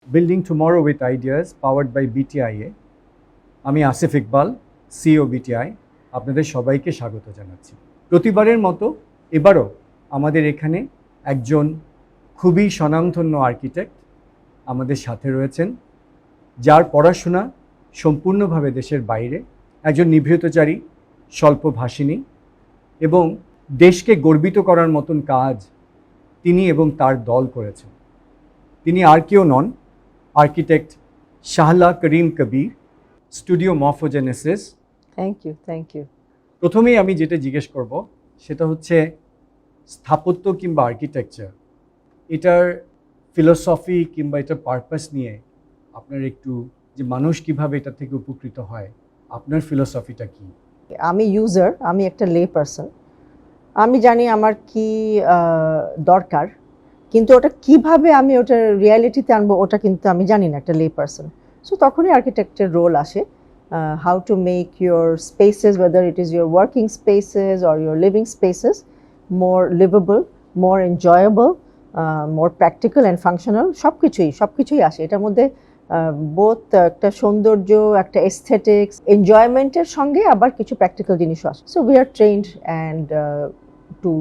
Building Tomorrow with Ideas, powered by BTIA. আমি Asif Iqbal, CEO BTI, আপনাদের সবাইকে স্বাগত জানাচ্ছি। প্রতিবারের মতো এবারও আমাদের এখানে একজন খুবই স্বনামধন্য আর্কিটেক্ট আমাদের সাথে রয়েছেন, যার পড়াশোনা সম্পূর্ণভাবে দেশের বাইরে, একজন নিভৃতচারী, স্বল্পভাষিণী এবং দেশকে গর্বিত করার মতন কাজ তিনি এবং তার দল করেছেন। তিনি আর কেউ নন, architect Shahla Karim Kabir, Studio Morphogenesis. Thank you. প্রথমেই আমি যেটা জিজ্ঞেস করব সেটা হচ্ছে স্থাপত্য কিংবা আর্কিটেকচার, এটার ফিলোসফি কিংবা এটার পারপাস নিয়ে আপনার একটু, যে মানুষ কিভাবে এটা থেকে উপকৃত হয়, আপনার ফিলোসফিটা কি? আমি ইউজার, আমি একটা লে পারসন। আমি জানি আমার কি দরকার, কিন্তু ওটা কিভাবে আমি ওটা রিয়ালিটিতে আনবো ওটা কিন্তু আমি জানি না, একটা লে পারসন। সো তখনই আর্কিটেক্টের রোল আসে, how to make your spaces, weather it is your working spaces or your living spaces, more liveable, more enjoyable, more practical and functional. সব কিছুই আসে এটার মধ্যে। বোথ একটা সৌন্দর্য, একটা এস্থেটিক্স, এনজয়মেন্টের সঙ্গে আবার কিছু প্র্যাকটিক্যাল জিনিসও আসে। So we are trained and to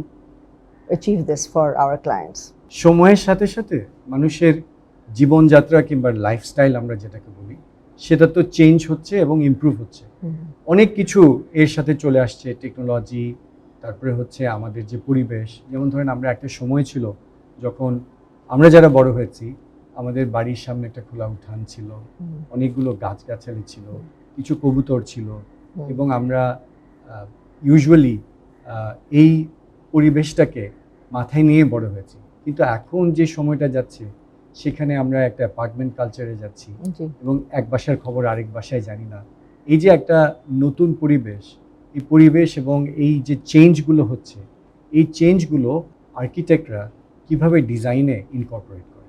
achieve this for our clients. সময়ের সাথে সাথে মানুষের জীবনযাত্রা কিংবা লাইফস্টাইল আমরা যেটাকে বলি, সেটা তো চেঞ্জ হচ্ছে এবং ইমপ্রুভ হচ্ছে। অনেক কিছু এর সাথে চলে আসছে, টেকনোলজি, তারপরে হচ্ছে আমাদের যে পরিবেশ। যেমন ধরেন, আমরা একটা সময় ছিল যখন আমরা যারা বড় হয়েছি, আমাদের বাড়ির সামনে একটা খোলা উঠান ছিল, অনেকগুলো গাছগাছালি ছিল, কিছু কবুতর ছিল, এবং আমরা ইউজুয়ালি এই পরিবেশটাকে মাথায় নিয়ে বড় হয়েছি। কিন্তু এখন যে সময়টা যাচ্ছে, সেখানে আমরা একটা অ্যাপার্টমেন্ট কালচারে যাচ্ছি এবং এক বাসার খবর আরেক বাসায় জানি না। এই যে একটা নতুন পরিবেশ, এই পরিবেশ এবং এই যে চেঞ্জগুলো হচ্ছে, এই চেঞ্জগুলো আর্কিটেক্টরা কিভাবে ডিজাইনে ইনকর্পোরেট করে?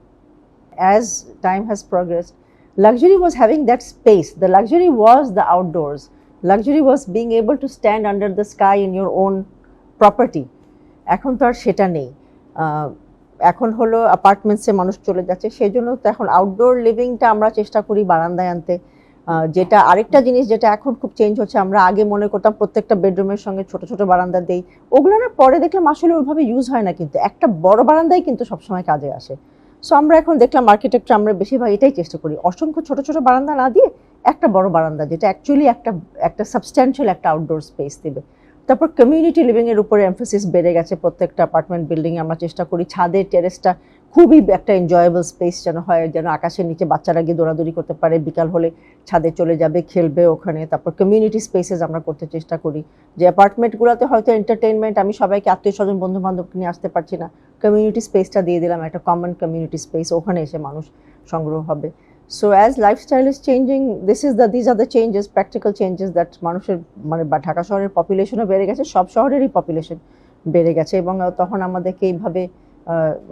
As time has progressed, luxury was having that space. The luxury was the outdoors. Luxury was being able to stand under the sky in your own property. এখন তো আর সেটা নেই। এখন হলো অ্যাপার্টমেন্টসে মানুষ চলে যাচ্ছে, সেই জন্য তো এখন আউটডোর লিভিংটা আমরা চেষ্টা করি বারান্দায় আনতে। যেটা আরেকটা জিনিস যেটা এখন খুব চেঞ্জ হচ্ছে, আমরা আগে মনে করতাম প্রত্যেকটা বেডরুমের সঙ্গে ছোট ছোট বারান্দা দেই, ওগুলো না পরে দেখলাম আসলে ওইভাবে ইউজ হয় না, কিন্তু একটা বড় বারান্দাই কিন্তু সবসময় কাজে আসে। সো আমরা এখন দেখলাম আর্কিটেক্টরা আমরা বেশিরভাগ এটাই চেষ্টা করি, অসংখ্য ছোট ছোট বারান্দা না দিয়ে একটা বড় বারান্দা, যেটা অ্যাকচুয়ালি একটা সাবস্ট্যান্সিয়াল একটা আউটডোর স্পেস দেবে। তারপর কমিউনিটি লিভিংয়ের উপরে এমফাসিস বেড়ে গেছে। প্রত্যেকটা অ্যাপার্টমেন্ট বিল্ডিংয়ে আমরা চেষ্টা করি ছাদের টেরেসটা খুবই একটা এনজয়েবল স্পেস যেন হয়, যেন আকাশের নিচে বাচ্চারা গিয়ে দৌড়াদৌড়ি করতে পারে, বিকাল হলে ছাদে চলে যাবে, খেলবে ওখানে। তারপর কমিউনিটি স্পেসেস আমরা করতে চেষ্টা করি, যে অ্যাপার্টমেন্টগুলোতে হয়তো এন্টারটেইনমেন্ট, আমি সবাইকে আত্মীয় স্বজন বন্ধু বান্ধবকে নিয়ে আসতে পারছি না, কমিউনিটি স্পেসটা দিয়ে দিলাম, একটা কমন কমিউনিটি স্পেস, ওখানে এসে মানুষ সংগ্রহ হবে। So as lifestyle is changing, these are the changes, practical changes that মানুষের মানে ঢাকা শহরের পপুলেশনও বেড়ে গেছে, সব শহরেরই পপুলেশন বেড়ে গেছে, এবং তখন আমাদেরকে এইভাবে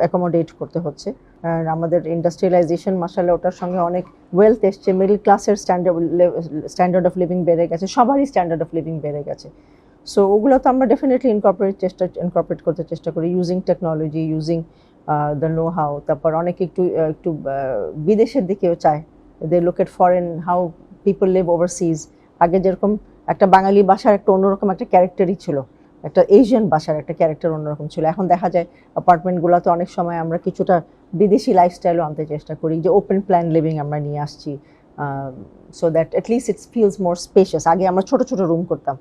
অ্যাকোমোডেট করতে হচ্ছে। আর আমাদের ইন্ডাস্ট্রিয়ালাইজেশন মাশাআল্লাহ ওটার সঙ্গে অনেক ওয়েলথ এসছে, মিডল ক্লাসের স্ট্যান্ডার্ড অফ লিভিং বেড়ে গেছে, সবারই স্ট্যান্ডার্ড অফ লিভিং বেড়ে গেছে। সো ওগুলো তো আমরা ডেফিনেটলি ইনকর্পোরেট করতে চেষ্টা করি, using technology, using the know how. তারপর অনেকে একটু বিদেশের দিকেও চায়, they look at foreign how people live overseas. আগে যেরকম একটা বাঙালি ভাষার একটা অন্যরকম একটা ক্যারেক্টারই ছিল, একটা এশিয়ান ভাষার একটা ক্যারেক্টার অন্যরকম ছিল। এখন দেখা যায় অ্যাপার্টমেন্টগুলোতে অনেক সময় আমরা কিছুটা বিদেশি লাইফস্টাইলও আনতে চেষ্টা করি, যে ওপেন প্ল্যান লিভিং আমরা নিয়ে আসছি, so that at least it feels more spacious. আগে আমরা ছোট ছোট রুম করতাম,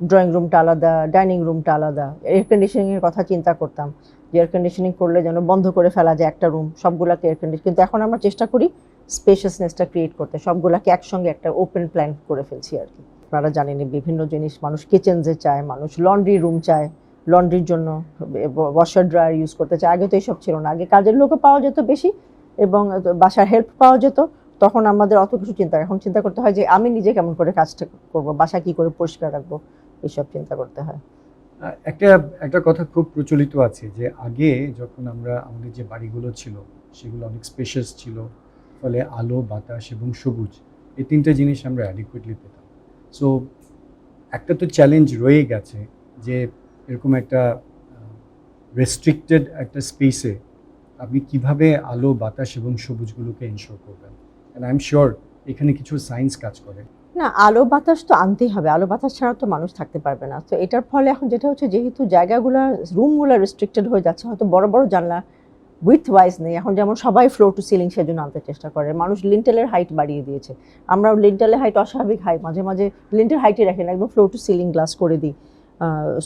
ড্রয়িং রুমটা আলাদা, ডাইনিং রুমটা আলাদা, এয়ার কন্ডিশনিংয়ের কথা চিন্তা করতাম, এয়ার কন্ডিশনিং করলে যেন বন্ধ করে ফেলা যায় একটা রুম, সবগুলোকে এয়ার কন্ডিশন। কিন্তু এখন আমরা চেষ্টা করি স্পেশিয়াসনেসটা ক্রিয়েট করতে, সবগুলোকে একসঙ্গে একটা ওপেন প্ল্যান করে ফেলছি আর কি। আপনারা জানেন বিভিন্ন জিনিস মানুষ কিচেনসে চায়, মানুষ লন্ড্রি রুম চায়, লন্ড্রির জন্য ওয়াশার ড্রায়ার ইউজ করতে চায়। আগে তো এইসব ছিল না, আগে কাজের লোকও পাওয়া যেত বেশি এবং বাসার হেল্প পাওয়া যেত, তখন আমাদের অত কিছু এখন চিন্তা করতে হয় যে আমি নিজে কেমন করে কাজটা করবো, বাসা কি করে পরিষ্কার রাখবো, এইসব চিন্তা করতে হয়। একটা কথা খুব প্রচলিত আছে যে আগে যখন আমাদের যে বাড়িগুলো ছিল সেগুলো অনেক স্পেশাস ছিল, ফলে আলো, বাতাস এবং সবুজ, এই তিনটে জিনিস আমরা অ্যাডিকুয়েটলি পেতাম। সো একটা তো চ্যালেঞ্জ রয়ে গেছে যে এরকম একটা রেস্ট্রিক্টেড একটা স্পেসে আপনি কিভাবে আলো বাতাস এবং সবুজগুলোকে এনশোর করবেন? অ্যান্ড আই এম শিওর এখানে কিছু সায়েন্স কাজ করে। না, আলো বাতাস তো আনতেই হবে, আলো বাতাস ছাড়া তো মানুষ থাকতে পারবে না। তো এটার ফলে এখন যেটা হচ্ছে, যেহেতু জায়গাগুলো রুমগুলো রেস্ট্রিক্টেড হয়ে যাচ্ছে, হয়তো বড় বড় জানলা উইথ ওয়াইজ নেই, এখন যেমন সবাই ফ্লোর টু সিলিং সেজন্য আনতে চেষ্টা করে, মানুষ লিন্টেলের হাইট বাড়িয়ে দিয়েছে। আমরা লিন্টেলের হাইট অস্বাভাবিক হাই, মাঝে মাঝে লিন্টেল হাইটে রাখি না, একদম ফ্লোর টু সিলিং গ্লাস করে দিই,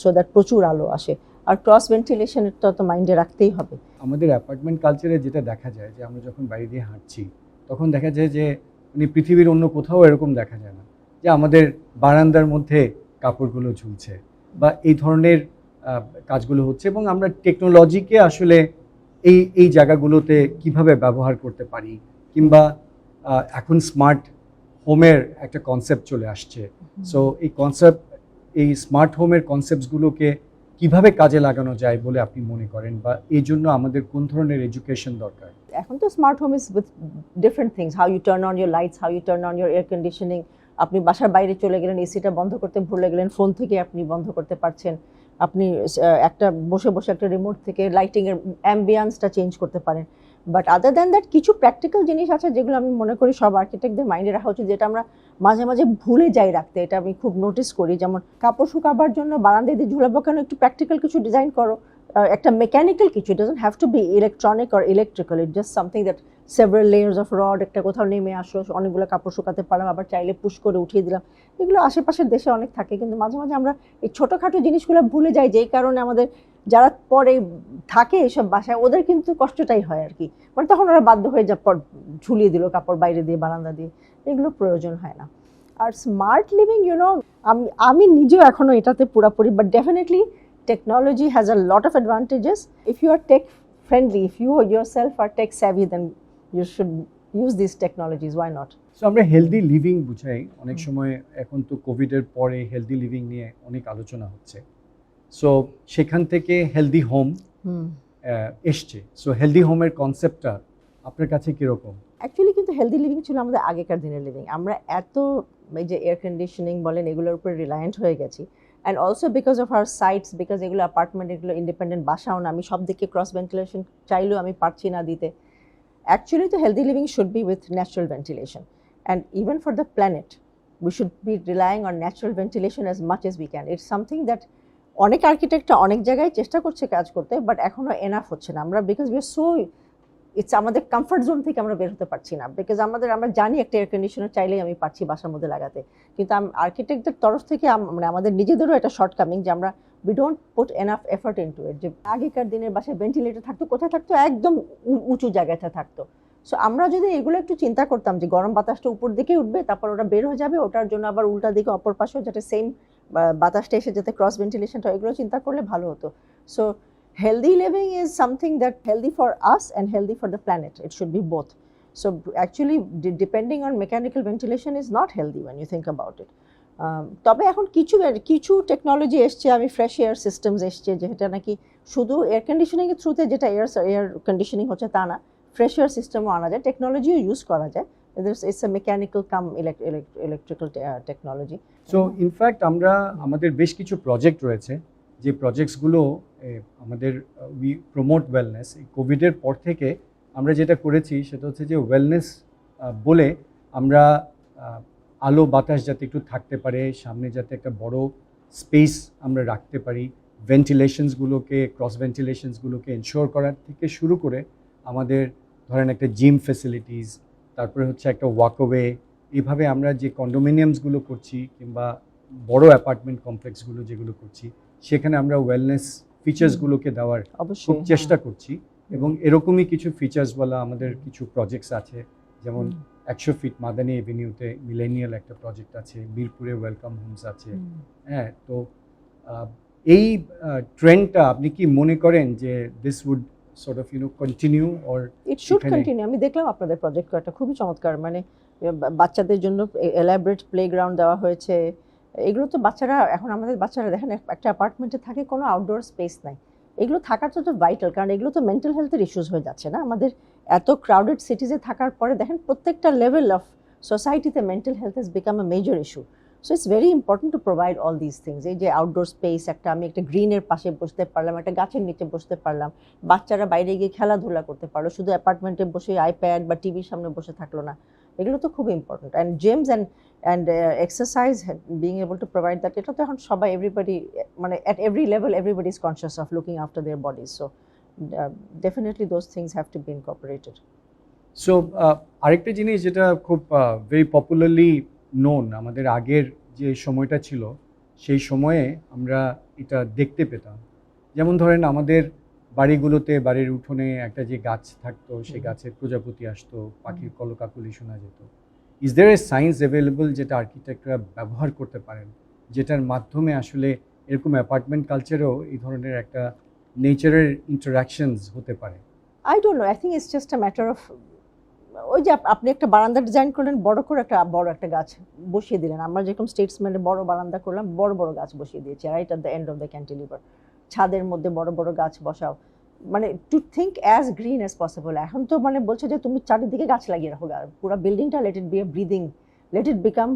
সো দ্যাট প্রচুর আলো আসে। আর ক্রস ভেন্টিলেশনটা তো মাইন্ডে রাখতেই হবে। আমাদের অ্যাপার্টমেন্ট কালচারে যেটা দেখা যায় যে আমরা যখন বাইরে দিয়ে হাঁটছি তখন দেখা যায় যে মানে পৃথিবীর অন্য কোথাও এরকম দেখা যায় না যে আমাদের বারান্দার মধ্যে কাপড়গুলো ঝুলছে বা এই ধরনের কাজগুলো হচ্ছে, এবং আমরা টেকনোলজিকে আসলে এই জায়গাগুলোতে কিভাবে ব্যবহার করতে পারি, কিংবা এখন স্মার্ট হোমের একটা কনসেপ্ট চলে আসছে। সো এই স্মার্ট হোমের কনসেপ্টসগুলোকে কিভাবে কাজে লাগানো যায় বলে আপনি মনে করেন, বা এই জন্য আমাদের কোন ধরনের এডুকেশন দরকার? এখন তো smart home is with different things, how you turn on your lights, how you turn on your air conditioning. আপনি বাসার বাইরে চলে গেলেন, এসিটা বন্ধ করতে ভুলে গেলেন, ফোন থেকে আপনি বন্ধ করতে পারছেন। আপনি একটা বসে বসে একটা রিমোট থেকে লাইটিংয়ের অ্যাম্বিয়েন্সটা চেঞ্জ করতে পারেন। বাট আদার দ্যান দ্যাট কিছু প্র্যাকটিক্যাল জিনিস আছে যেগুলো আমি মনে করি সব আর্কিটেক্টদের মাইন্ডে রাখা উচিত, যেটা আমরা মাঝে মাঝে ভুলে যাই রাখতে। এটা আমি খুব নোটিস করি, যেমন কাপড় শুকাবার জন্য বারান্দায় দিয়ে ঝুলাবো কেন, একটু প্র্যাকটিক্যাল কিছু ডিজাইন করো, একটা মেকানিক্যাল কিছু, it doesn't have to be electronic or electrical, it just something that several layers of rod, একটা কোথাও নেমে আসো, অনেকগুলো কাপড় শুকাতে পারলাম, আবার চাইলে পুশ করে উঠিয়ে দিলাম। এগুলো আশেপাশের দেশে অনেক থাকে, কিন্তু মাঝে মাঝে আমরা এই ছোটোখাটো জিনিসগুলো ভুলে যাই, যেই কারণে আমাদের যারা পরে থাকে এইসব বাসায় ওদের কিন্তু কষ্টটাই হয় আর কি, মানে তখন ওরা বাধ্য হয়ে যা ঝুলিয়ে দিল কাপড় বাইরে দিয়ে বারান্দা দিয়ে, এগুলো প্রয়োজন হয় না। আর স্মার্ট লিভিং আমি নিজেও এখনও এটাতে পুরাপুরি, but definitely technology has a lot of advantages. If you are tech friendly, if you yourself are tech savvy, then you should use these technologies. Why not? So আমরা হেলদি লিভিং বুঝাই অনেক সময়, এখন তো কোভিডের পরে হেলদি লিভিং নিয়ে অনেক আলোচনা হচ্ছে। সো সেখান থেকে হেলদি হোম এসছে। সো হেলদি হোমের কনসেপ্টটা আপনার কাছে কীরকম? অ্যাকচুয়ালি কিন্তু হেলদি লিভিং ছিল আমাদের আগেকার দিনের লিভিং। আমরা এত এই যে এয়ার কন্ডিশনিং বলেন এগুলোর উপর রিলায়েন্ট হয়ে গেছি, and also because of our sites, because এগুলো অ্যাপার্টমেন্ট, এগুলো ইন্ডিপেন্ডেন্ট বাসাও না, আমি সব দিকে ক্রস ভেন্টিলেশন চাইলেও আমি পারছি না দিতে। অ্যাকচুয়ালি তো healthy living should be with natural ventilation, and even for the planet we should be relying on natural ventilation as much as we can. It's something that অনেক আর্কিটেক্টরা অনেক জায়গায় চেষ্টা করছে কাজ করতে, বাট এখনও এনাফ হচ্ছে না। আমরা because we are so it's আমাদের কমফর্ট জোন থেকে আমরা বের হতে পারছি না, বিকজ আমরা জানি একটা এয়ার কন্ডিশনার চাইলেই আমি পারছি বাসার মধ্যে লাগাতে, কিন্তু আর্কিটেক্টদের তরফ থেকে মানে আমাদের নিজেদেরও একটা শর্টকামিং যে আমরা we don't put enough effort into ইট। যে আগেকার দিনের বাসায় ভেন্টিলেটর থাকতো, কোথায় থাকতো, একদম উঁচু জায়গাতে থাকতো। সো আমরা যদি এগুলো একটু চিন্তা করতাম যে গরম বাতাসটা উপর দিকে উঠবে, তারপর ওটা বের হয়ে যাবে, ওটার জন্য আবার উল্টা দিকে অপর পাশেও যাতে সেম বাতাসটা এসে যাতে ক্রস ভেন্টিলেশনটা, এগুলো চিন্তা করলে ভালো হতো। So healthy living is something that healthy for us and healthy for the planet. It should be both. So actually depending on mechanical ventilation is not healthy when you think about it. তবে এখন কিছু technology এসছে, আমি fresh air systems এসছে যেটা নাকি শুধু air কন্ডিশনিংয়ের থ্রুতে যেটা এয়ার কন্ডিশনিং হচ্ছে তা না, ফ্রেশ এয়ার সিস্টেমও আনা যায়, টেকনোলজিও ইউজ করা যায়। It's a mechanical come electrical technology. So in fact আমরা আমাদের বেশ কিছু প্রজেক্ট রয়েছে, যে প্রজেক্টসগুলো আমাদের উই প্রমোট ওয়েলনেস। এই কোভিডের পর থেকে আমরা যেটা করেছি সেটা হচ্ছে যে ওয়েলনেস বলে আমরা আলো বাতাস যাতে একটু থাকতে পারে, সামনে যাতে একটা বড় স্পেস আমরা রাখতে পারি, ভেন্টিলেশনসগুলোকে ক্রস ভেন্টিলেশনসগুলোকে এনশোর করার থেকে শুরু করে আমাদের ধরেন একটা জিম ফেসিলিটিস, তারপরে হচ্ছে একটা ওয়াকওয়ে, এইভাবে আমরা যে কন্ডোমিনিয়ামসগুলো করছি কিংবা বড় অ্যাপার্টমেন্ট কমপ্লেক্সগুলো যেগুলো করছি সেখানে আমরা ওয়েলনেস ফিচার্সগুলোকে দেওয়ার খুব চেষ্টা করছি। এবং এরকমই কিছু ফিচার্সওয়ালা আমাদের কিছু প্রজেক্টস আছে, যেমন 100 ফিট মাদানী এভিনিউতে মিলেনিয়াল একটা প্রজেক্ট আছে, মিরপুরে ওয়েলকাম হোমস আছে। হ্যাঁ, তো এই ট্রেন্ডটা আপনি কি মনে করেন যে this would sort of continue or it should continue? আমি দেখলাম আপনাদের প্রজেক্ট একটা খুবই চমৎকার, মানে বাচ্চাদের জন্য এলাবোরেট প্লেগ্রাউন্ড দেওয়া হয়েছে। এগুলো তো বাচ্চারা, এখন আমাদের বাচ্চারা দেখেন একটা অ্যাপার্টমেন্টে থাকে, কোনো আউটডোর স্পেস নাই, এগুলো থাকার তো ভাইটাল, কারণ এগুলো তো মেন্টাল হেলথের ইস্যুস হয়ে যাচ্ছে না আমাদের এত ক্রাউডেড সিটিজে থাকার পরে। দেখেন প্রত্যেকটা লেভেল অফ সোসাইটিতে mental health has become a major issue. So it's very important to provide all these things. এই যে আউটডোর স্পেস, আমি একটা গ্রিনের পাশে বসতে পারলাম, একটা গাছের নিচে বসতে পারলাম, বাচ্চারা বাইরে গিয়ে খেলাধুলা করতে পারলো, শুধু অ্যাপার্টমেন্টে বসে আইপ্যাড বা টিভির সামনে বসে থাকলো না, এগুলো তো খুব important. And gyms and exercise, being able to provide that, এটা তো এখন সবাই, এভরিবডি, মানে at every level everybody is conscious of looking after their bodies. So definitely those things have to be incorporated. So আরেকটা জিনিস যেটা খুব very popularly known, আমাদের আগের যে সময়টা ছিল সেই সময়ে আমরা এটা দেখতে পেতাম। যেমন ধরেন আমাদের বাড়িগুলোতে, বাড়ির উঠোনে একটা যে গাছ থাকতো, সেই গাছের প্রজাপতি আসতো, পাখির কলকাকলি শোনা যেত। Is there a science available যেটা আর্কিটেক্টরা ব্যবহার করতে পারেন, যেটার মাধ্যমে আসলে এরকম অ্যাপার্টমেন্ট কালচারেও এই ধরনের একটা নেচারের ইন্টারাকশনস হতে পারে? I don't know. I think it's just a matter of, ওই যে আপনি একটা বারান্দা ডিজাইন করলেন, বড় একটা গাছ বসিয়ে দিলেন। আমরা যেরকম স্টেটসম্যানে বড় বারান্দা করলাম, বড় গাছ বসিয়ে দিয়েছি right at the end of the cantilever. ছাদের মধ্যে বড় গাছ বসাও, মানে to think as green as possible. এখন তো মানে বলছে যে তুমি চারিদিকে গাছ লাগিয়ে রাখো, পুরো বিল্ডিংটা let it be a breathing, let it become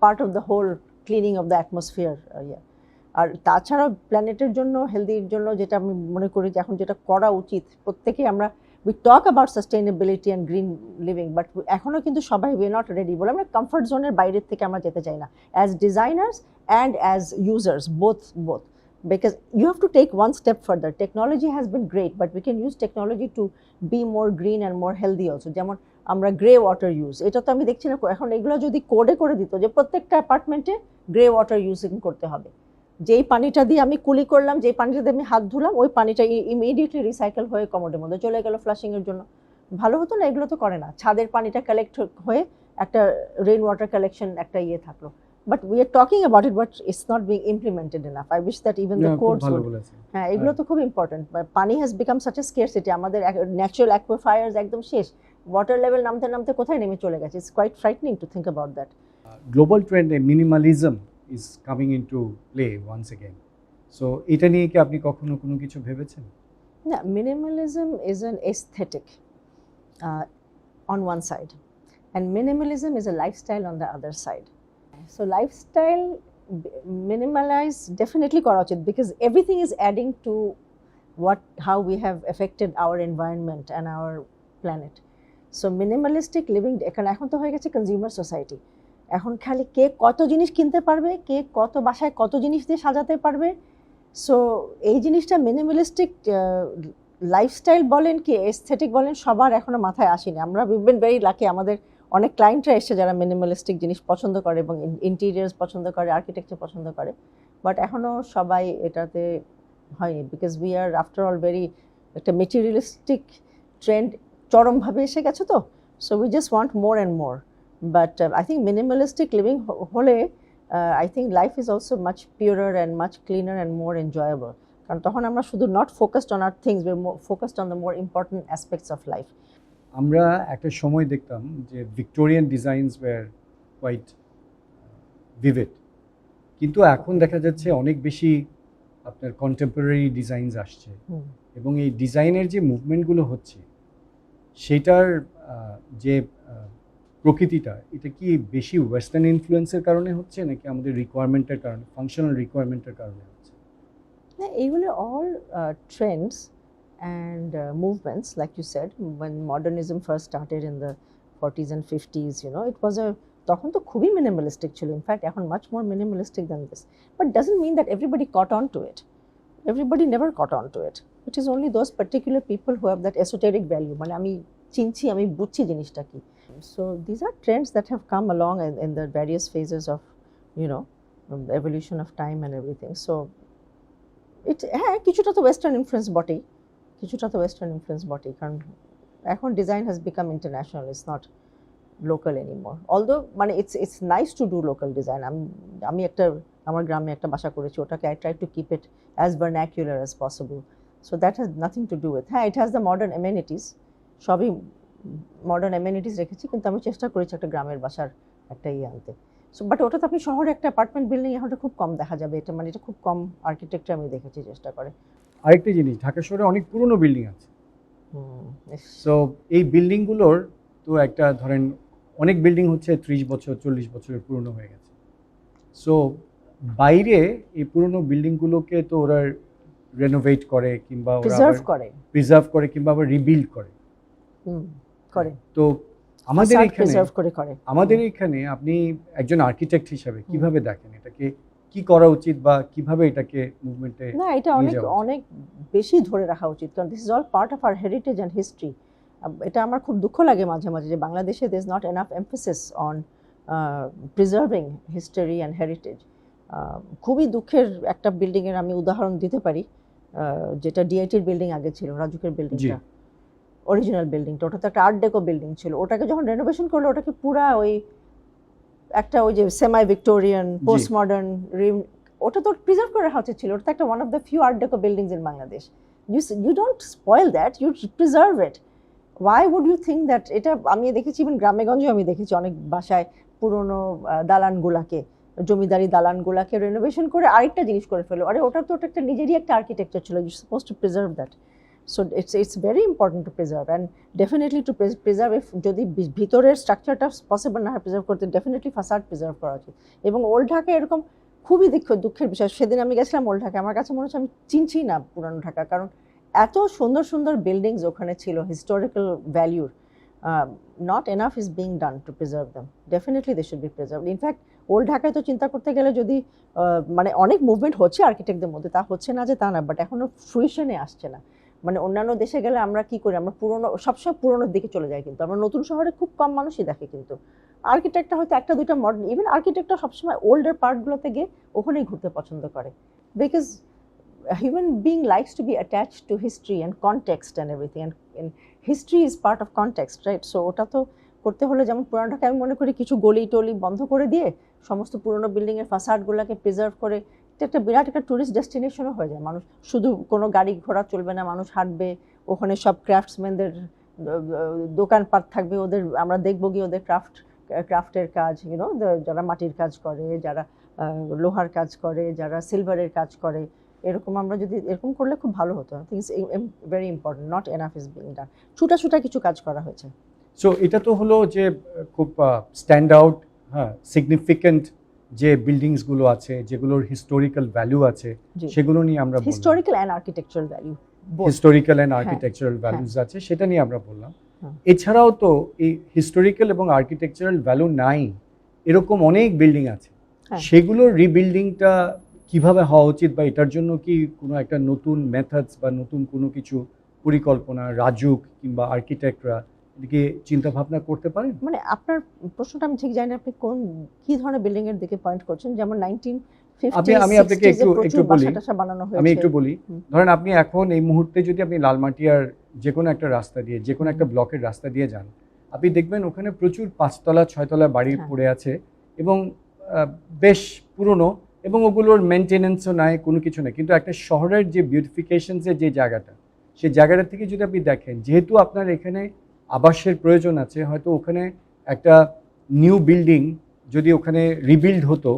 part of the whole cleaning of the atmosphere. আর তাছাড়াও প্ল্যানেটের জন্য, হেলদির জন্য যেটা আমি মনে করি যে এখন যেটা করা উচিত, প্রত্যেকেই আমরা we talk about sustainability and green living, but এখনো কিন্তু সবাই we are not ready বলে আমরা কমফর্ট জোনের বাইরের থেকে আমরা যেতে চাই না, as designers and as users, both, because you have to take one step further. Technology has been great, but we can use technology to be more green and more healthy also. যেমন আমরা grey water use, এটা তো আমি দেখছি না এখন, এগুলো যদি কোডে করে দিত যে প্রত্যেকটা অ্যাপার্টমেন্টে গ্রে ওয়াটার ইউজিং করতে হবে, যেই পানিটা দিয়ে আমি কুলি করলাম, যেই পানিটা দিয়ে আমি হাত ধুলাম, ওই পানিটা ইমিডিয়েটলি রিসাইকেল হয়ে কমোডের মধ্যে চলে গেল ফ্লাশিংয়ের জন্য। ভালো হতো না? এগুলো তো করে না। ছাদের পানিটা কালেক্ট হয়ে একটা রেইন ওয়াটার কালেকশন একটা থাকলো, but we are talking about it, but it's not being implemented enough. I wish that even the codes would. হ্যাঁ, এগুলো তো খুব ইম্পর্টেন্ট। পানি has become such a scarcity, আমাদের ন্যাচারাল অ্যাকুইফায়ার্স একদম শেষ, ওয়াটার লেভেল নামতে কোথায় নেমে চলে গেছে। It's quite frightening to think about that. Global trend minimalism is coming into play once again. So এটা নিয়ে কি আপনি কখনো কোনো কিছু ভেবেছেন? না, minimalism is an aesthetic on one side, and minimalism is a lifestyle on the other side. So lifestyle minimalize definitely করা উচিত, because everything is adding to how we have affected our environment and our planet. So minimalistic living এখন তো হয়ে গেছে consumer society. এখন খালি কে কত জিনিস কিনতে পারবে, কে কত বাসায় কত জিনিস দিয়ে সাজাতে পারবে। সো এই জিনিসটা মিনিমালিস্টিক লাইফস্টাইল বলেন কি এস্থেটিক বলেন, সবার এখনো মাথায় আসেনি। আমরা উই বিন ভেরি লাকি, আমাদের অনেক ক্লায়েন্টরা এসে যারা মিনিমালিস্টিক জিনিস পছন্দ করে এবং ইন্টেরিয়ার্স পছন্দ করে, আর্কিটেকচার পছন্দ করে, বাট এখনো সবাই এটাতে হয়নি, because we are after all very একটা মেটেরিয়ালিস্টিক ট্রেন্ড চরমভাবে এসে গেছে তো। So we just want more and more. But I think minimalistic living hole, I think life is also much purer and much cleaner and more enjoyable. কারণ তখন আমরা শুধু not focused on our things, we're more focused on the more important aspects of life. আমরা একটা সময় দেখতাম যে Victorian designs were quite vivid, কিন্তু এখন দেখা যাচ্ছে অনেক বেশি আপনার কন্টেম্পোরারি ডিজাইনস আসছে, এবং এই ডিজাইনের যে মুভমেন্টগুলো হচ্ছে সেটার যে প্রকৃতিটা, এটা কি বেশি ওয়েস্টার্ন ইনফ্লুয়েন্সের কারণে হচ্ছে নাকি আমাদের রিকোয়ারমেন্টের কারণে, ফাংশনাল রিকোয়ারমেন্টের কারণে হচ্ছে? না, এইগুলো all trends and movements, like you said, when modernism first started in the 40s and 50s, you know, it was তখন তো খুবই মিনিমালিস্টিক ছিল। ইনফ্যাক্ট এখন much more minimalistic than this, but doesn't mean that everybody caught on to it. Everybody never caught on to it. It is only those particular people who have that esoteric value, মানে আমি চিনছি, আমি বুঝছি জিনিসটা কি। So these are trends that have come along in the various phases of, you know, the evolution of time and everything. So it কিছুটা তো western influence বটেই, কারণ এখন design has become international, it's not local anymore. Although মানে it's nice to do local design. আমি একটা আমার গ্রামে একটা বাসা করেছি, ওটাকে I try to keep it as vernacular as possible. So that has nothing to do with, it has the modern amenities, সবই মডার্ন অ্যামেনিটিস রেখেছি, কিন্তু আমি চেষ্টা করেছি একটা গ্রামের বাসার একটা আনতে। সো বাট ওটা তো আপনি শহরে একটা অ্যাপার্টমেন্ট বিল্ডিং এখন খুব কম দেখা যাবে, এটা মানে এটা খুব কম আর্কিটেকচার আমি দেখেছি চেষ্টা করে। আরেকটা জিনিস, ঢাকা শহরে অনেক পুরনো বিল্ডিং আছে। সো এই বিল্ডিংগুলোর তো একটা ধরেন অনেক বিল্ডিং হচ্ছে 30 বছর 40 বছরের পুরনো হয়ে গেছে। সো বাইরে এই পুরনো বিল্ডিংগুলোকে তো ওরা রেনোভেট করে কিংবা ওরা প্রিজার্ভ করে কিংবা আবার রিবিল্ড করে। তো আমাদের এখানে আপনি একজন আর্কিটেক্ট হিসাবে কিভাবে দেখেন এটাকে, কি করা উচিত বা কিভাবে এটাকে মুভমেন্টে? না, এটা অনেক বেশি ধরে রাখা উচিত, কারণ this is all part of our heritage and history. এটা আমার খুব দুঃখ লাগে মাঝে মাঝে যে বাংলাদেশে there is not enough emphasis on preserving history and heritage. খুবই দুঃখের একটা বিল্ডিংয়ের আমি উদাহরণ দিতে পারি, যেটা ডিআইটির বিল্ডিং আগে ছিল, রাজুকের বিল্ডিংটা, অরিজিনাল বিল্ডিংটা, ওটা তো একটা আর্ট ডেকো বিল্ডিং ছিল। ওটাকে যখন রেনোভেশন করলো, ওটাকে পুরা ওই যে সেমাই ভিক্টোরিয়ান পোস্ট মডার্ন, ওটা তো প্রিজার্ভ করে রাখা উচিত ছিল। ওটা একটা one of the few art deco buildings in Bangladesh. You don't spoil that, you preserve it. Why would you think that? এটা আমি দেখেছি, ইভেন গ্রামেগঞ্জে আমি দেখেছি অনেক বাসায় পুরনো দালানগুলাকে, জমিদারি দালানগুলাকে রেনোভেশন করে আরেকটা জিনিস করে ফেলো। আরে ওটা তো একটা নিজেরই একটা আর্কিটেকচার ছিল, you suppose to preserve that. So it's very important to preserve, and definitely to preserve, if যদি ভিতরের স্ট্রাকচারটা পসিবল না হয় প্রিজার্ভ করতে, ডেফিনেটলি ফাসাদ প্রিজার্ভ করা উচিত। এবং ওল্ড ঢাকা এরকম খুবই দুঃখের বিষয়। সেদিন আমি গেছিলাম ওল্ড ঢাকা, আমার কাছে মনে হচ্ছে আমি চিনছি না পুরানো ঢাকা, কারণ এত সুন্দর সুন্দর বিল্ডিংস ওখানে ছিল, হিস্টোরিক্যাল ভ্যালিউর। Not enough is being done to preserve them. Definitely they should be preserved. In fact old ঢাকায় তো চিন্তা করতে গেলে যদি মানে অনেক মুভমেন্ট হচ্ছে আর্কিটেক্টদের মধ্যে, তা হচ্ছে না যে তা না, বাট এখনো ফ্রুইশনে আসছে না। মানে অন্যান্য দেশে গেলে আমরা কি করি, আমরা পুরোনো, সবসময় পুরোনোর দিকে চলে যাই, কিন্তু আমরা নতুন শহরে খুব কম মানুষই দেখে। কিন্তু আর্কিটেক্টটা হয়তো একটা দুইটা মডার্ন, ইভেন আর্কিটেক্টটা সবসময় ওল্ডার পার্টগুলোতে গিয়ে ওখানেই ঘুরতে পছন্দ করে, because human being likes to be attached to history and context and everything, and history is part of context, right? So ওটা তো করতে হলে, যেমন পুরানো ঢাকায় আমি মনে করি কিছু গলি টলি বন্ধ করে দিয়ে সমস্ত পুরোনো বিল্ডিংয়ের ফাসাডগুলোকে প্রিজার্ভ করে একটা বিরাট একটা টুরিস্ট ডেস্টিনেশনও হয়ে যায়। মানুষ শুধু কোনো গাড়ি ঘোড়া চলবে না, মানুষ হাঁটবে, ওখানে সব ক্রাফটসম্যানদের দোকানপাট থাকবে, ওদের আমরা দেখবো গিয়ে ওদের ক্রাফটের কাজ, ইউনো, যারা মাটির কাজ করে, যারা লোহার কাজ করে, যারা সিলভারের কাজ করে, এরকম আমরা যদি এরকম করলে খুব ভালো হতো। I think very important, not enough is being done. ছুটা কিছু কাজ করা হয়েছে। সো এটা তো হলো যে খুব স্ট্যান্ড আউট, হ্যাঁ, সিগনিফিকেন্ট যে বিল্ডিংসগুলো আছে, যেগুলোর হিস্টোরিক্যাল ভ্যালু আছে, সেগুলো নিয়ে আমরা historical and architectural value, historical and architectural values আছে, সেটা নিয়ে আমরা বললাম। এছাড়াও তো এই হিস্টোরিক্যাল এবং আর্কিটেকচারাল ভ্যালু নাই এরকম অনেক বিল্ডিং আছে, সেগুলোর রিবিল্ডিংটা কিভাবে হওয়া উচিত, বা এটার জন্য কি কোনো একটা নতুন মেথডস বা নতুন কোনো কিছু পরিকল্পনা রাজুক কিংবা আর্কিটেক্টরা এদিকে চিন্তা ভাবনা করতে পারেন? মানে আপনার প্রশ্নটা আমি ঠিক জানি না, আপনি কি ধরনের বিল্ডিং এর দিকে পয়েন্ট করছেন? যেমন 1950 আমি আপনাকে একটু বলি, ধরেন আপনি এখন এই মুহূর্তে যদি আপনি লালমাটিয়ার যে কোনো একটা রাস্তা দিয়ে, যে কোনো একটা ব্লকের রাস্তা দিয়ে যান, আপনি দেখবেন ওখানে প্রচুর 5তলা 6তলা বাড়ি পড়ে আছে এবং বেশ পুরনো, এবং ওগুলোর মেনটেনেন্সও নাই, কোনো কিছু নেই। কিন্তু একটা শহরের যে বিউটিফিকেশনসের যে জায়গাটা, সেই জায়গাটা থেকে যদি আপনি দেখেন, যেহেতু আপনার এখানে আবাসের প্রয়োজন আছে, হয়তো ওখানে একটা নিউ বিল্ডিং যদি ওখানে রিবিল্ড হতো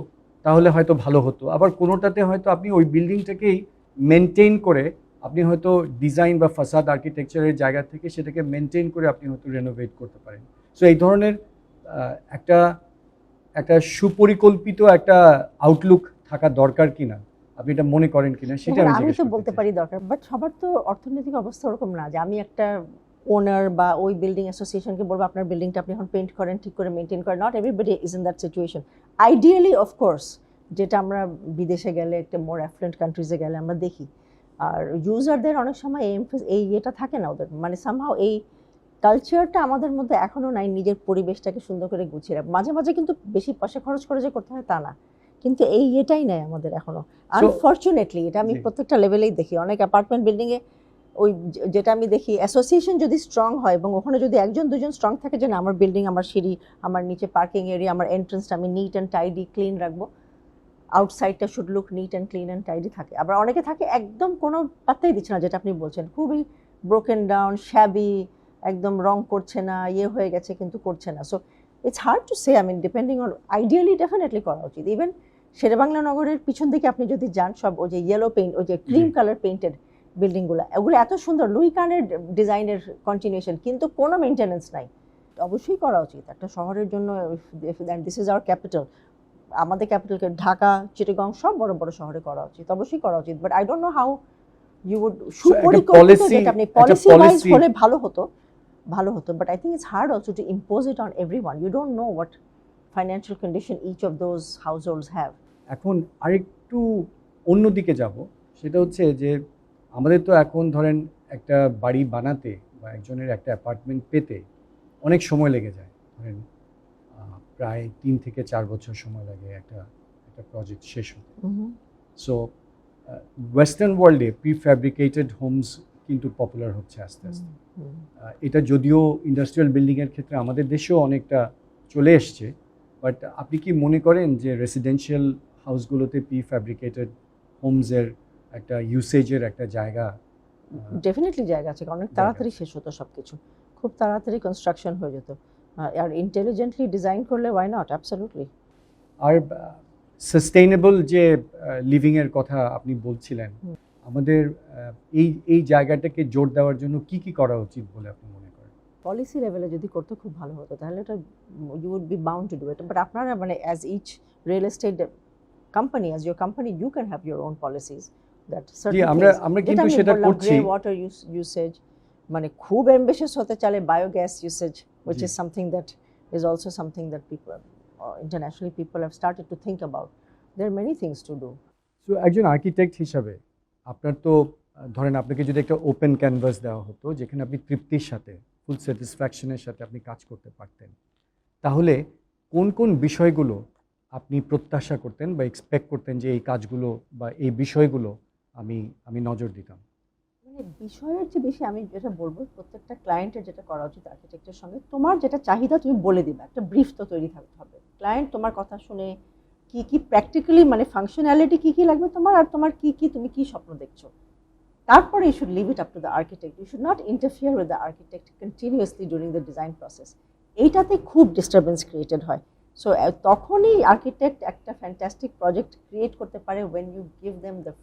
তাহলে হয়তো ভালো হতো। আবার কোনোটাতে হয়তো আপনি ওই বিল্ডিংটাকেই মেনটেন করে আপনি হয়তো ডিজাইন বা ফাসাদ আর্কিটেকচারের জায়গা থেকে সেটাকে মেনটেন করে আপনি হয়তো রেনোভেট করতে পারেন। সো এই ধরনের একটা সুপরিকল্পিত একটা আউটলুক থাকা দরকার কিনা, আপনি এটা মনে করেন কিনা, সেটা আমি তো বলতে পারি দরকার, বাট সবার তো অর্থনৈতিক অবস্থা ওরকম না যে আমি একটা ওনার বা ওই বিল্ডিং অ্যাসোসিয়েশনকে বলবো আপনার বিল্ডিংটা আপনি এখন পেইন্ট করেন, ঠিক করে মেনটেন করেন। Not everybody is in that situation. Ideally of course, যেটা আমরা বিদেশে গেলে, একটা মোর অ্যাফ্লুয়েন্ট কান্ট্রিজে গেলে আমরা দেখি, আর ইউজারদের অনেক সময় এই এটা থাকে না ওদের, মানে সামহাও এই কালচারটা আমাদের মধ্যে এখনও নাই, নিজের পরিবেশটাকে সুন্দর করে গুছিয়ে রাখ। মাঝে মাঝে কিন্তু বেশি পয়সা খরচ করে যে করতে হয় তা না, কিন্তু এটাই নাই আমাদের এখনো, আনফর্চুনেটলি। এটা আমি প্রত্যেকটা লেভেলেই দেখি, অনেক অ্যাপার্টমেন্ট বিল্ডিংয়ে ওই যেটা আমি দেখি, অ্যাসোসিয়েশন যদি স্ট্রং হয় এবং ওখানে যদি একজন দুজন স্ট্রং থাকে যে না আমার বিল্ডিং, আমার সিঁড়ি, আমার নিচে পার্কিং এরিয়া, আমার এন্ট্রান্সটা আমি নিট অ্যান্ড টাইডি ক্লিন রাখবো, আউটসাইডটা should look neat and clean and tidy থাকে। আবার অনেকে থাকে একদম কোনো পাত্তাই দিচ্ছে না, যেটা আপনি বলছেন, খুবই ব্রোকেন ডাউন, শ্যাবি, একদম রং করছে না, হয়ে গেছে কিন্তু করছে না। So it's hard to say, I mean depending on, ideally definitely করা উচিত। ইভেন শেরেবাংলা নগরের পিছন দিকে আপনি যদি যান, সব ওই যে ইয়েলো পেইন্ট, ওই যে ক্রিম কালার পেইন্টেড বিল্ডিংগুলো, ওগুলো এত সুন্দর, লুই কানের ডিজাইনের কন্টিনিউশন, কিন্তু কোনো মেনটেনেন্স নাই। অবশ্যই করা উচিত একটা শহরের জন্য, দিস ইজ আওয়ার ক্যাপিটাল, আমাদের ক্যাপিটালকে ঢাকা, চিটাগং সব বড় বড় শহরে করা উচিত, অবশ্যই করা উচিত, but I don't know how you would সুপরিকল্পিত যেটা আপনি পলিসি ওয়াইজ হলে ভালো হতো, but I think it's hard also to impose it on everyone. You don't know what financial condition each of those households have. এখন আরেকটু অন্যদিকে যাব, সেটা হচ্ছে যে আমাদের তো এখন ধরেন একটা বাড়ি বানাতে বা একজনের একটা অ্যাপার্টমেন্ট পেতে অনেক সময় লেগে যায়, ধরেন প্রায় 3 থেকে 4 বছর সময় লাগে একটা প্রজেক্ট শেষ হতে। সো ওয়েস্টার্ন ওয়ার্ল্ডে প্রিফ্যাব্রিকেটেড হোমস কিন্তু পপুলার হচ্ছে আস্তে আস্তে। এটা যদিও ইন্ডাস্ট্রিয়াল বিল্ডিংয়ের ক্ষেত্রে আমাদের দেশেও অনেকটা চলে এসছে, বাট আপনি কি মনে করেন যে রেসিডেন্সিয়াল হাউসগুলোতে প্রিফ্যাব্রিকেটেড হোমসের একটা ইউসেজের একটা জায়গা? ডেফিনেটলি জায়গা আছে, অনেক তাড়াতাড়ি শেষ হতো সব কিছু, খুব তাড়াতাড়ি কনস্ট্রাকশন হয়ে যেত, আর ইন্টেলিজেন্টলি ডিজাইন করলে ওয়াই নট, অ্যাবসলিউটলি। আর সাস্টেইনেবল যে লিভিংয়ের কথা আপনি বলছিলেন, আমাদের এই জায়গাটাকে জোর দেওয়ার জন্য কি কি করা উচিত বলে আপনি মনে করেন? পলিসি লেভেলে যদি করতে খুব ভালো হতো তাহলে এটা you would be bound to do it, but আপনারা মানে as each real estate company, as your company, you can have your own policies that certain আমরা কিন্তু সেটা করছি। ওয়াটার ইউসেজ, মানে খুব অ্যাম্বিশিয়াস হতে চাইলে biogas usage, which is something that is also something that people internationally people have started to think about. There are many things to do. So একজন architect হিসাবে আপনার তো ধরেন আপনাকে যদি একটা ওপেন ক্যানভাস দেওয়া হতো যেখানে আপনি তৃপ্তির সাথে ফুল স্যাটিসফ্যাকশনের সাথে আপনি কাজ করতে পারতেন, তাহলে কোন কোন বিষয়গুলো আপনি প্রত্যাশা করতেন বা এক্সপেক্ট করতেন যে এই কাজগুলো বা এই বিষয়গুলো আমি নজর দিতাম? মানে বিষয়ের চেয়ে বেশি আমি যেটা বলবো, প্রত্যেকটা ক্লায়েন্টের যেটা করা উচিত আর্কিটেক্টের সঙ্গে, তোমার যেটা চাহিদা তুমি বলে দিবে, একটা ব্রিফ তো তৈরি থাকতে হবে। ক্লায়েন্ট তোমার কথা শুনে কি কি প্র্যাকটিক্যালি মানে ফাংশনালিটি কি কি লাগবে তোমার, আর তোমার কি কি তুমি কি স্বপ্ন দেখছো, তারপরে you should leave it up to the architect. You should not interfere with the architect continuously during the design process. এইটাতে খুব ডিস্টারবেন্স ক্রিয়েটেড হয়। সো তখনই আর্কিটেক্ট একটা ফ্যান্টাস্টিক প্রজেক্ট ক্রিয়েট করতে পারে when you give them the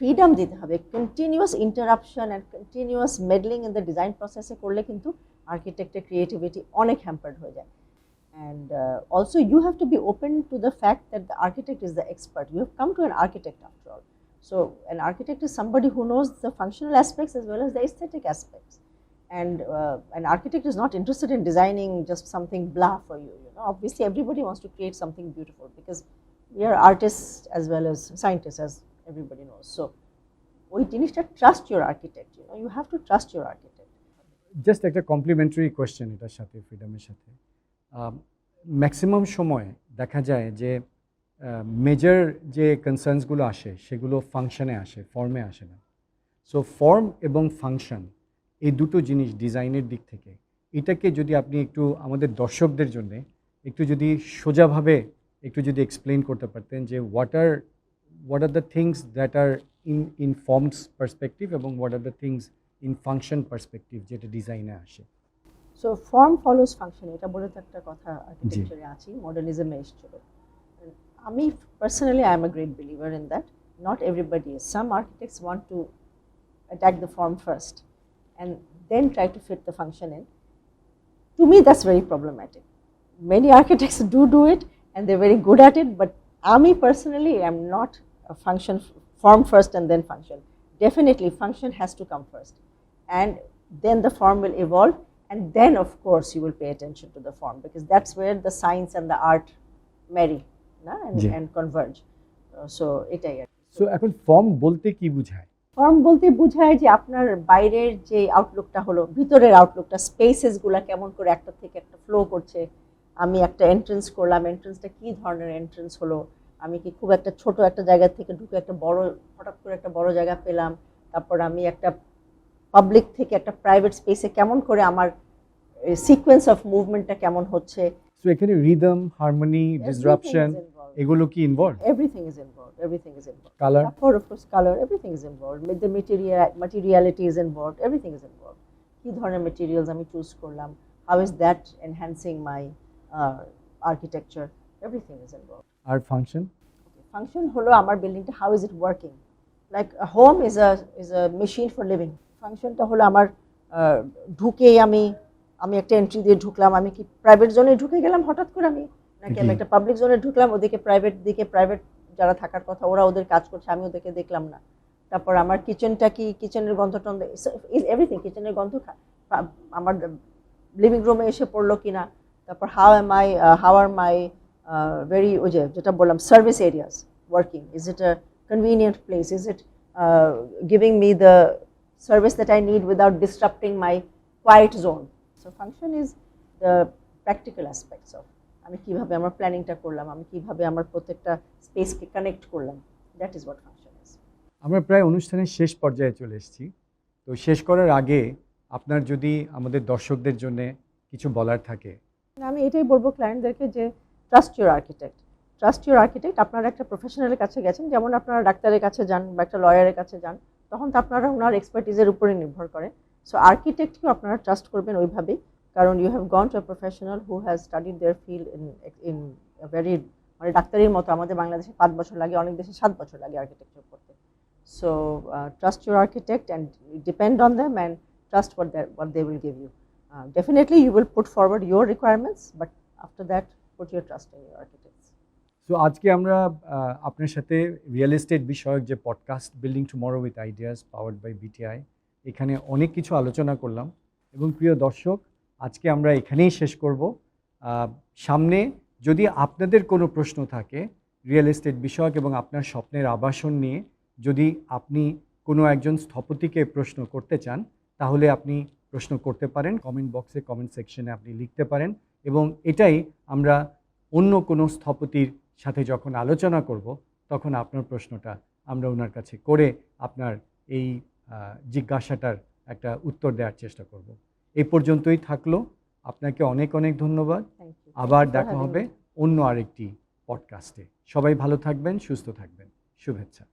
freedom দিতে হবে। Continuous interruption and continuous meddling in the design প্রসেসে করলে কিন্তু আর্কিটেক্টের ক্রিয়েটিভিটি অনেক হ্যাম্পার্ড হয়ে যায়। And also you have to be open to the fact that the architect is the expert. You have come to an architect after all. So an architect is somebody who knows the functional aspects as well as the aesthetic aspects. And an architect is not interested in designing just something blah for you. You know, obviously everybody wants to create something beautiful because we are artists as well as scientists, as everybody knows. So ওই জিনিসটা trust your architect. You know, you have to trust your architect. Just একটা complimentary question এটার সাথে, ফ্রিডমের সাথে। Maximum সময় দেখা যায় যে মেজর যে কনসার্নসগুলো আসে সেগুলো ফাংশনে আসে, ফর্মে আসে না। সো ফর্ম এবং ফাংশন এই দুটো জিনিস ডিজাইনের দিক থেকে, এটাকে যদি আপনি একটু আমাদের দর্শকদের জন্য একটু যদি সোজাভাবে একটু যদি এক্সপ্লেন করতে পারতেন যে what are the things that are in forms perspective এবং what are the things in function perspective যেটা ডিজাইনে আসে। So form follows function, এটা বলে তো একটা কথা আর্কিটেকচারে আছে, মডার্নিজমে এসেছিল। আমি personally I am a great believer in that. Not everybody is. Some architects want to attack the form first and then try to fit the function in. To me that's very problematic. Many architects do it and they're very good at it, but I personally am not a form first and then function. Definitely function has to come first and then the form will evolve. And then, of course, you will pay attention to the form because that's where the science and the art marry and converge. So, এটাই আর কি। So এখন form বলতে কি বোঝায়? Form বলতে বোঝায় যে আপনার বাইরের যে আউটলুকটা হলো, ভিতরের আউটলুকটা, স্পেসেসগুলো কেমন করে একটা থেকে একটা ফ্লো করছে। আমি একটা এন্ট্রেন্স করলাম, এন্ট্রেন্সটা কী ধরনের এন্ট্রেন্স হলো, আমি কি খুব একটা ছোট একটা জায়গা থেকে ঢুকে একটা বড়, হঠাৎ করে একটা বড় জায়গা পেলাম, তারপর আমি একটা পাবলিক থেকে একটা প্রাইভেট স্পেসে কেমন করে আমার সিকোয়েন্স অফ মুভমেন্টটা কেমন হচ্ছে। সো এখানে রিদম, হারমোনি, ডিসরাপশন এগুলো কি involve? Everything is involved. Color? Of course, color, everything is involved. The materiality is involved. Everything is involved. কি ধরনের materials আমি চুজ করলাম, how is that enhancing my architecture? Everything is involved. আর function? Function হলো আমার বিল্ডিংটা, how is it working? Like a home is a machine for living. ফাংশনটা হলো আমার ঢুকে আমি একটা এন্ট্রি দিয়ে ঢুকলাম, আমি কি প্রাইভেট জোনে ঢুকে গেলাম হঠাৎ করে, আমি নাকি আমি একটা পাবলিক জোনে ঢুকলাম, ওদিকে প্রাইভেট যারা থাকার কথা ওরা ওদের কাজ করছে, আমি ওদেরকে দেখলাম না। তারপর আমার কিচেনটা কি, কিচেনের গন্ধ টন্ধ, এভরিথিং, কিচেনের গন্ধ আমার লিভিং রুমে এসে পড়লো কিনা। তারপর হাউ আর মাই ভেরি, ওই যেটা বললাম service areas working, is it a convenient place, is it giving me the service that I need without disrupting my quiet zone. So function is the practical aspects of আমি কিভাবে আমার প্ল্যানিংটা করলাম, আমি কিভাবে আমার প্রত্যেকটা স্পেসকে কানেক্ট করলাম, that is what function is. আমরা প্রায় অনুষ্ঠানের শেষ পর্যায়ে চলে এসেছি। তো শেষ করার আগে আপনার যদি আমাদের দর্শকদের জন্য কিছু বলার থাকে। আমি এটাই বলবো ক্লায়েন্টদেরকে যে trust your architect, trust your architect. আপনারা একটা প্রফেশনালের কাছে গেছেন, যেমন আপনারা ডাক্তারের কাছে যান বা একটা লয়ারের কাছে যান, তখন তো আপনারা ওনার এক্সপার্টিজের উপরে নির্ভর করে। সো আর্কিটেক্টকেও আপনারা ট্রাস্ট করবেন ওইভাবেই, কারণ you have gone to a professional who has studied their field in very, মানে ডাক্তারের মতো আমাদের বাংলাদেশে 5 বছর লাগে, অনেক দেশে 7 বছর লাগে আর্কিটেকচার করতে। So trust your architect and depend on them and trust what they will give you. Definitely you will put forward your requirements, but after that put your trust in your architects. So আজকে আমরা আপনার সাথে real estate বিষয়ক যে podcast building tomorrow with ideas powered by BTI, এখানে অনেক কিছু আলোচনা করলাম। এবং প্রিয় দর্শক, আজকে আমরা এখানেই শেষ করব। সামনে যদি আপনাদের কোনো প্রশ্ন থাকে রিয়েল এস্টেট বিষয়ক এবং আপনার স্বপ্নের আবাসন নিয়ে, যদি আপনি কোনো একজন স্থপতিকে প্রশ্ন করতে চান, তাহলে আপনি প্রশ্ন করতে পারেন কমেন্ট বক্সে, কমেন্ট সেকশনে আপনি লিখতে পারেন। এবং এটাই আমরা অন্য কোনো স্থপতির সাথে যখন আলোচনা করব, তখন আপনার প্রশ্নটা আমরা ওনার কাছে করে আপনার এই জিজ্ঞাসাটার একটা উত্তর দেওয়ার চেষ্টা করব। এই পর্যন্তই থাকলো। আপনাকে অনেক অনেক ধন্যবাদ। আবার দেখা হবে অন্য আরেকটি পডকাস্টে। সবাই ভালো থাকবেন, সুস্থ থাকবেন। শুভেচ্ছা।